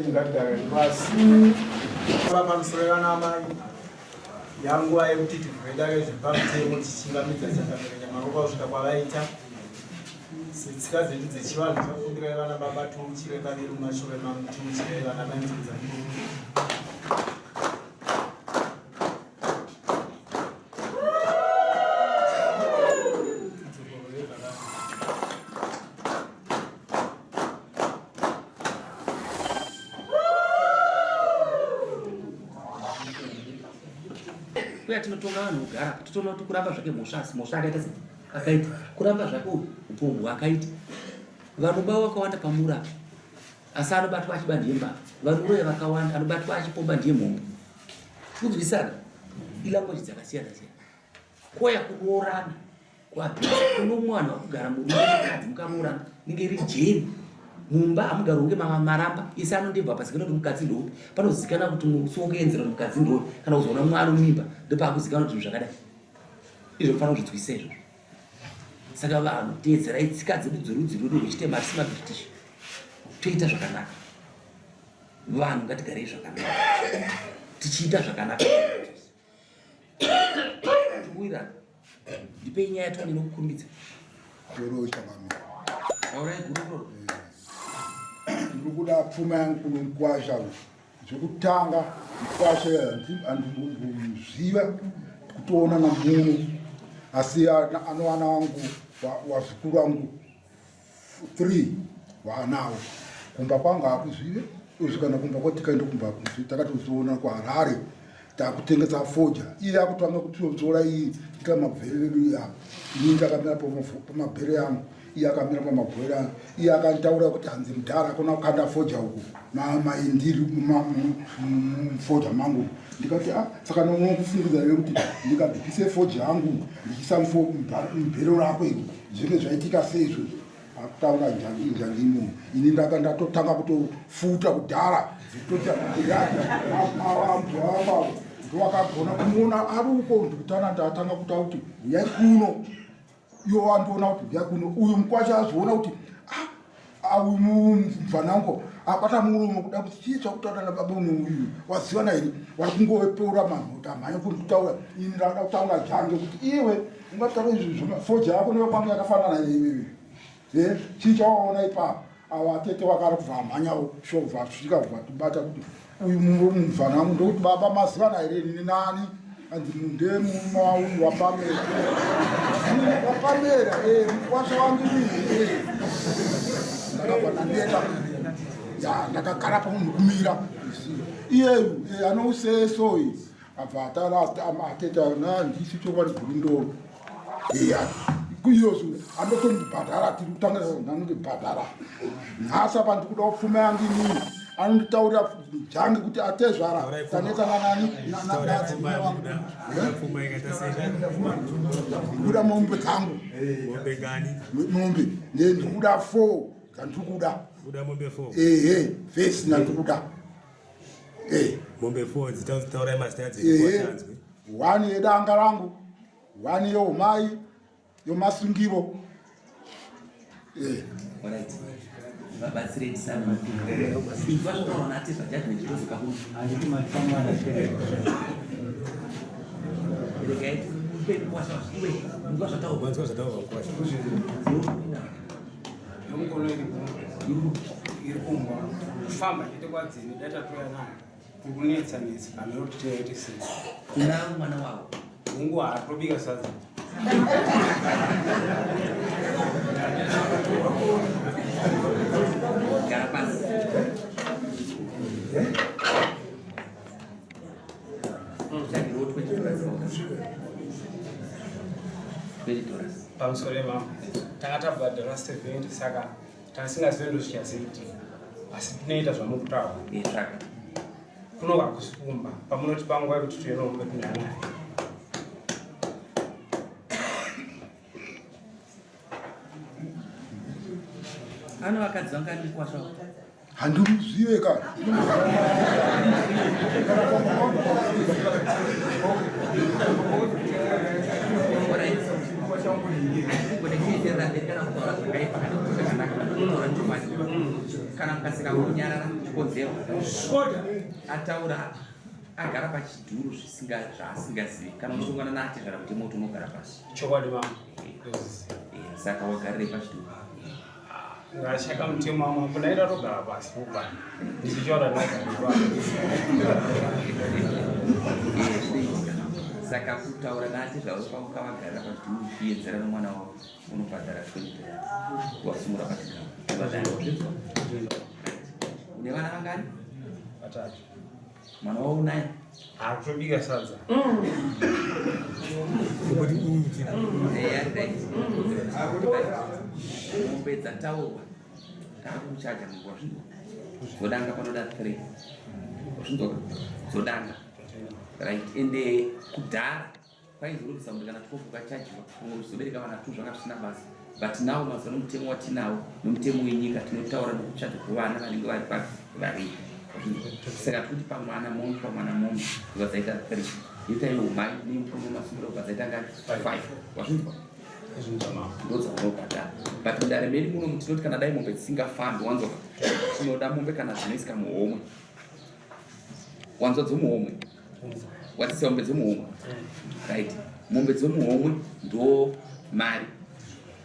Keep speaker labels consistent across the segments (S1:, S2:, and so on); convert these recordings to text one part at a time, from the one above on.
S1: ngada basi baba msolera na amani yangu ayo mtiti kwenda zvipamte muchichingamidza chakamira maroko zvikakwaita sitsika dzedu dzechivanhu dzafundira vana baba tuchireka vedu mashure mamuti uchireva vana maitidza
S2: kuya tinotonga vanhu kugara titoona kuti kuramba zvake mhosva akaita sei akaita kuramba zvake upombwe akaita vanhu bavo vakawanda pamura asi anobatwa achiba ndiye mbavha vanhu uye vakawanda anobatwa achipomba ndiye mhombo kunzwisana ilanguage dzakasiyana siyana koya kuroorana kuno mwana wakugara mukadzi mukaroorana ninge iri jeni mumba hamugara unge maramba isi anondibva pazikanwa kuti mukadzi ndoupi panozikana kuti musi wokuenzera kuti mukadzi ndoupi kana kuzoona mwana mimba ndopakuzikana kuti zvakadai izvo kufanira kuzvinzwisa izvozvo saka vanhu teedzerai tsika dzedu dzerudzi rwedu rwechitema risi mabritish toita zvakanaka vanhu ngatigarei zvakanaka tichiita zvakanaka tiwirana ndipei nyaya yatoni nokukumbidza aurai gururo
S3: ndikuda pfuma yangu kuno Mukwasha zvekutanga Mukwasha andinoziva kutoona namunhu asi anovana wangu wazukuru wangu 3 waanawo kumba kwanga akuzive uzvikana kumba kwatikaenda kumba takatozoona kuHarare takutengesa foja iye akutanga kutozora iyi ita mabvere edu iya ini ndakamira pamabvere yangu iye akamira pamabvere yangu iye akantaura kuti hanzi mudhara akona kukanda foja uku maindiri foja mangu ndikati saka nokufungidza kuti ndikabvise foja yangu ndichisa mubhero rako iri zvinenge zvaitika sei izvozvo akutaura njangi imomo ini ndatotanga kutofuta kudhara zvitotiambuamba ndowakagona kumuona ari uko ndikutana ndatanga kutaura kuti uyai kuno iwo andiona kuti uyai kuno uyu Mukwasha azoona kuti uyu mubvanango abata muromo kuda kuti chii chakutaura nababa uyu waziva nairi wari kungopeura manhota amhanya kuri kutaura ini ndada kutaura jange kuti iwe ungataura izvi foja yako nevakwangu yakafanana neiwewe chii chawaona ipapo ava tete vakari kubva amhanyawo shovha svika bva tibata kuti uyu mubvanangu ndokuti baba maziva nairi nini nani anzi ndemumauyu wapamera wapamera Mukwasha wangu ndakabva ndienda ndakagara pamunhu kumira iyeyu anousesoyi abva ateta ndisi chokwadi guru ndoro kuyozo andotondibhadhara tiri kutanga nanondibhadhara nhasa pandikuda kupfuma yangu inini anonditaurira jange kuti atezvara tanetsana nani ndikuda mombe dzangu mombe ndikuda 4 dzandikuda vhesi ndandikuda
S4: mombe 4 dzitaura mazita dzekuchanzwi
S3: 1 yedanga rangu 1 yeumai yomasungiro
S2: vabatsirei sana vazvokaona ati zvajadment ndozvikabu regai upei Mukwasha iwe ndinga zvataurwa
S1: nomukono iri kumba kufamba chete kwadzini data toya nayo kukunetsa anoti tiyaiti sei
S2: kuna mwana wavo
S1: hungu haatobika sadza
S2: gara pasi
S1: pamusoro emama takatabhadhara 70 saka tasingazondosvika 70 asi tinoita zvamukutaura kunoga kusikumba pamunoti panguva yekuti toenombe tinanaye
S2: ano vakadzi vanga Mukwasha
S3: handimuzive ka
S2: kana mukasika kunyarara chikonzero ataura agara pachidhuru zvaasingazivi kana uchitongana nati zvara kuti moto unogara pasi
S1: chokwadi mama
S2: saka wagarire pachidhuru
S1: ngashaka mutemo mama kunaira togara pasi kupana ndichichora
S2: saka kutaura nati zvaukawagarira pachidhuru kuenzera nomwana wavo unobhadhara 20 kuvasimura pachigaro une vana vangani?
S1: 3.
S2: Mwana wao unaye?
S1: Akutobika sadza.
S2: Mombe dzataurwa takuchaja mungwazvindo zodanga panoda 3 zvindoka zodanga right ende kudhara kwaizorudisa kuti kana tikofuka chajiwa kuzobereka vana 2 zvakasina basa but now mazano mutemo watinawo nomutemo wenyika tinotaura nokuchaja kuvana vanenge vari vari saka kuti pamwana mombe vazaita 3 ita iyo mai nemukono masumuro vazaita ngani 5 wazvinzwa ndoza unobhadhara but mudare medu muno mutinoti kana dai mombe dzisingafambi wanzoka tinoda mombe kana dzinoisika muhomwe wanzo dzomuhomwe watisa mombe dzomuhomwe right mombe dzomuhomwe ndo mari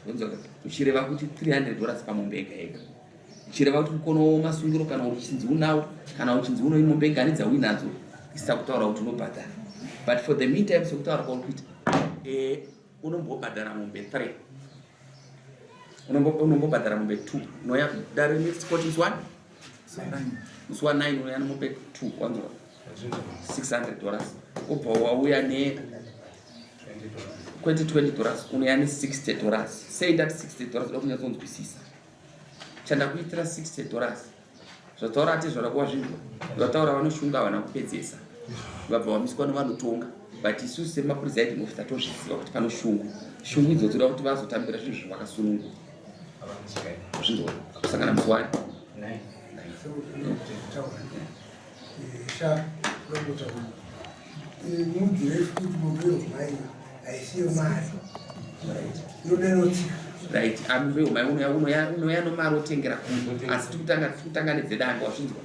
S2: wanzoka uchireva kuti $300 pamombe ega ega uchireva kuti mukono masungiro kana uchinzi unawo kana uchinzi uno mombe ngani dzawinadzo isita kutaura kuti unobhadhara but for the meantime sokutaura kwakuti unombobhadhara mombe 3 unombobhadhara mombe 2 noya dare next court is 1 is 9 unoya mombe 2 wanzo $600 ubva wauya ne $20 unoya ne $60 say that $60 dokunyatsokunzwisisa chanda kuitira $60 zvataura ati zvarakuwa zvinhu zvataura vanoshunga vana kupedzesa vabva vamiswa nevanotonga but isusu semapresiding officer tozviziva kuti pano shungu idzodzo toda kuti vazotambira zvinhu zvavakasununguka zvinhu kusangana muswari right ambe umai unoya nomari otengera kunhu asi tikutanga nedzedanga wazvinzwa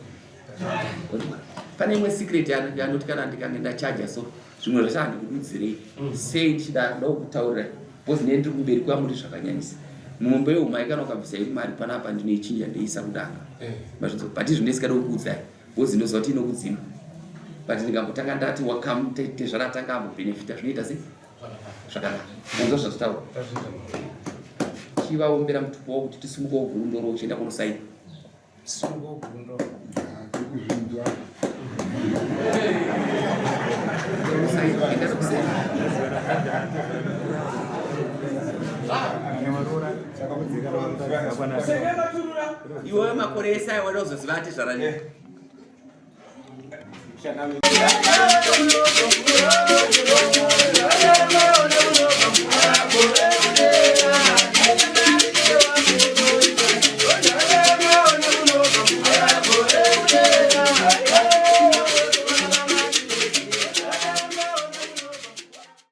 S2: pane imwe secret yanoti kana ndikangenda chaja so zvimwe zvese handikududzirei sei ndichida ndokutaurira bhozi ndiri kumberi kwamuri zvakanyanyisa mombe yeumai kana ukabvisa iri mari panapa ndinoichinja ndeisa kudanga mazvinzwa but izvo ndisingada kukuudzai bhozi ndoziva kuti inokudzima but ndikambotanga ndati wakamte zvaratanga ambobenefita zvinoita sei zvakanaka unzwa zvazvitaura chivaombera mutupo kuti tisimuka ugurundoro uchienda kunosaini
S1: simuka ugurundoro
S2: iwe makore esa wanozoziva ati zvarani
S1: Shana